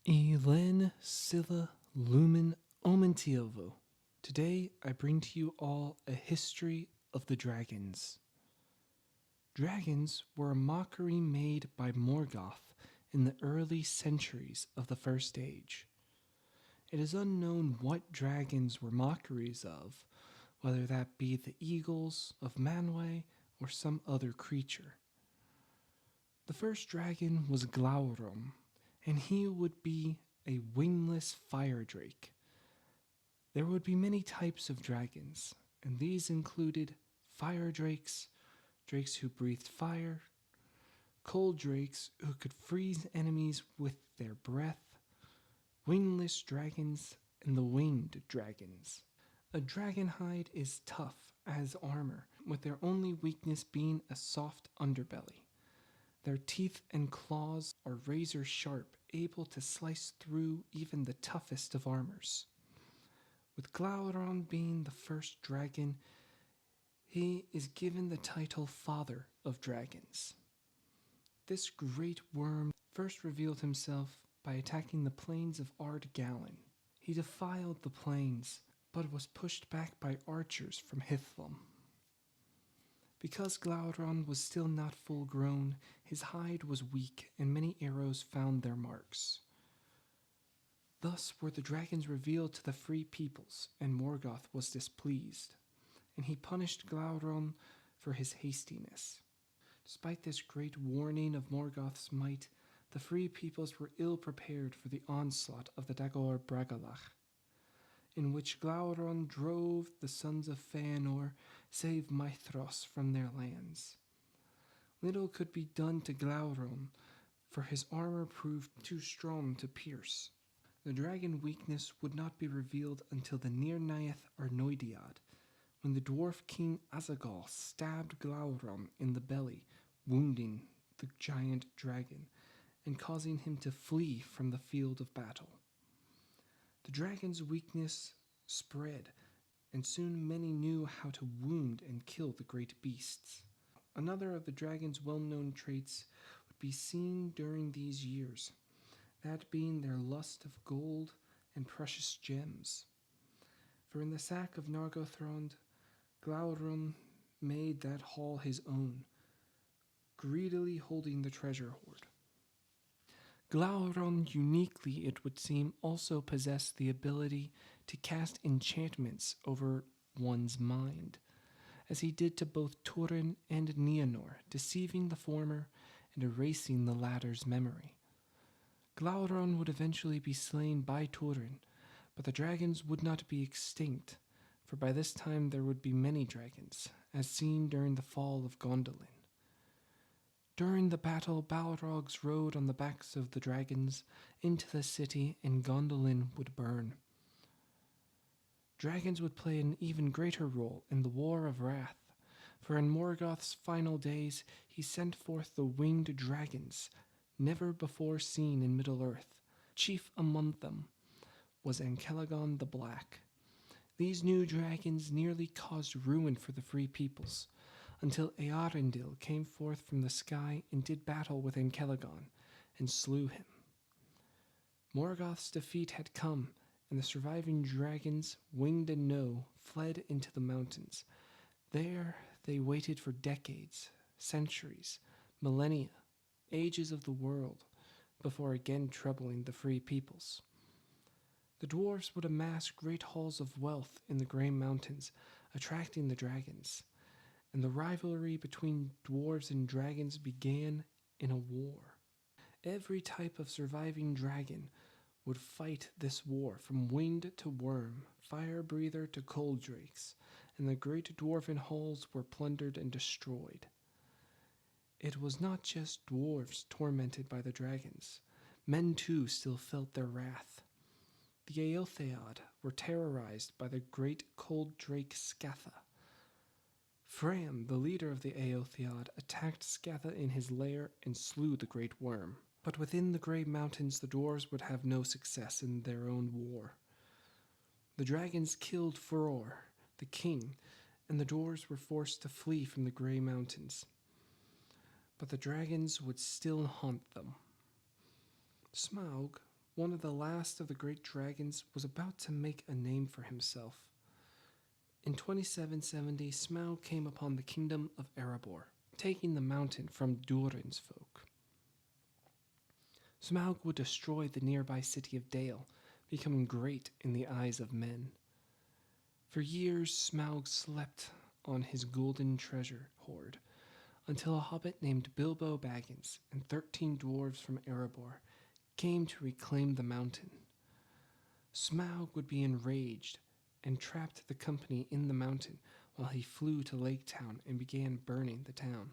Elen Scylla Lumen Omentiovo. Today I bring to you all a history of the dragons. Dragons were a mockery made by Morgoth in the early centuries of the First Age. It is unknown what dragons were mockeries of, whether that be the eagles of Manwë or some other creature. The first dragon was Glaurung, and he would be a wingless fire drake. There would be many types of dragons, and these included fire drakes, drakes who breathed fire, cold drakes who could freeze enemies with their breath, wingless dragons, and the winged dragons. A dragon hide is tough as armor, with their only weakness being a soft underbelly. Their teeth and claws are razor sharp, able to slice through even the toughest of armors. With Glaurung being the first dragon, he is given the title Father of Dragons. This great worm first revealed himself by attacking the plains of Ardgallen. He defiled the plains, but was pushed back by archers from Hithlum. Because Glaurung was still not full grown, his hide was weak, and many arrows found their marks. Thus were the dragons revealed to the free peoples, and Morgoth was displeased, and he punished Glaurung for his hastiness. Despite this great warning of Morgoth's might, the free peoples were ill prepared for the onslaught of the Dagor Bragalach, in which Glaurung drove the sons of Fëanor, save Maethros, from their lands. Little could be done to Glaurung, for his armor proved too strong to pierce. The dragon weakness would not be revealed until the Nirnaeth Arnoediad, when the dwarf king Azaghal stabbed Glaurung in the belly, wounding the giant dragon, and causing him to flee from the field of battle. The dragon's weakness spread, and soon many knew how to wound and kill the great beasts. Another of the dragon's well-known traits would be seen during these years, that being their lust of gold and precious gems. For in the sack of Nargothrond, Glaurung made that hall his own, greedily holding the treasure hoard. Glaurung uniquely, it would seem, also possessed the ability to cast enchantments over one's mind, as he did to both Turin and Nienor, deceiving the former and erasing the latter's memory. Glaurung would eventually be slain by Turin, but the dragons would not be extinct, for by this time there would be many dragons, as seen during the fall of Gondolin. During the battle, Balrogs rode on the backs of the dragons into the city, and Gondolin would burn. Dragons would play an even greater role in the War of Wrath, for in Morgoth's final days he sent forth the winged dragons, never before seen in Middle-earth. Chief among them was Ankelagon the Black. These new dragons nearly caused ruin for the free peoples, until Earendil came forth from the sky and did battle with Ankelagon, and slew him. Morgoth's defeat had come, and the surviving dragons, winged and no, fled into the mountains. There they waited for decades, centuries, millennia, ages of the world, before again troubling the free peoples. The dwarves would amass great halls of wealth in the Grey Mountains, attracting the dragons, and the rivalry between dwarves and dragons began in a war. Every type of surviving dragon would fight this war, from winged to worm, fire breather to cold drakes, and the great dwarven halls were plundered and destroyed. It was not just dwarves tormented by the dragons. Men too still felt their wrath. The Eotheod were terrorized by the great cold drake Scatha. Fram, the leader of the Eotheod, attacked Scatha in his lair and slew the great worm. But within the Grey Mountains the dwarves would have no success in their own war. The dragons killed Furor, the king, and the dwarves were forced to flee from the Grey Mountains. But the dragons would still haunt them. Smaug, one of the last of the great dragons, was about to make a name for himself. In 2770, Smaug came upon the kingdom of Erebor, taking the mountain from Durin's folk. Smaug would destroy the nearby city of Dale, becoming great in the eyes of men. For years, Smaug slept on his golden treasure hoard, until a hobbit named Bilbo Baggins and 13 dwarves from Erebor came to reclaim the mountain. Smaug would be enraged and trapped the company in the mountain while he flew to Lake Town and began burning the town.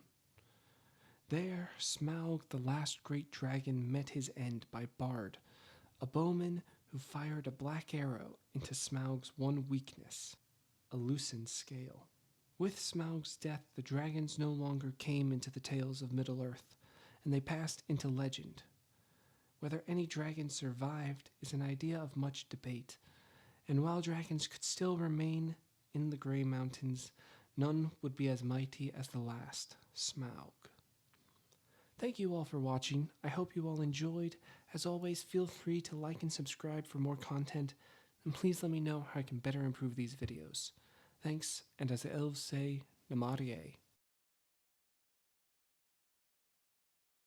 There, Smaug, the last great dragon, met his end by Bard, a bowman who fired a black arrow into Smaug's one weakness, a loosened scale. With Smaug's death, the dragons no longer came into the tales of Middle-earth, and they passed into legend. Whether any dragon survived is an idea of much debate, and while dragons could still remain in the Grey Mountains, none would be as mighty as the last, Smaug. Thank you all for watching. I hope you all enjoyed. As always, feel free to like and subscribe for more content, and please let me know how I can better improve these videos. Thanks, and as the elves say, Namarie.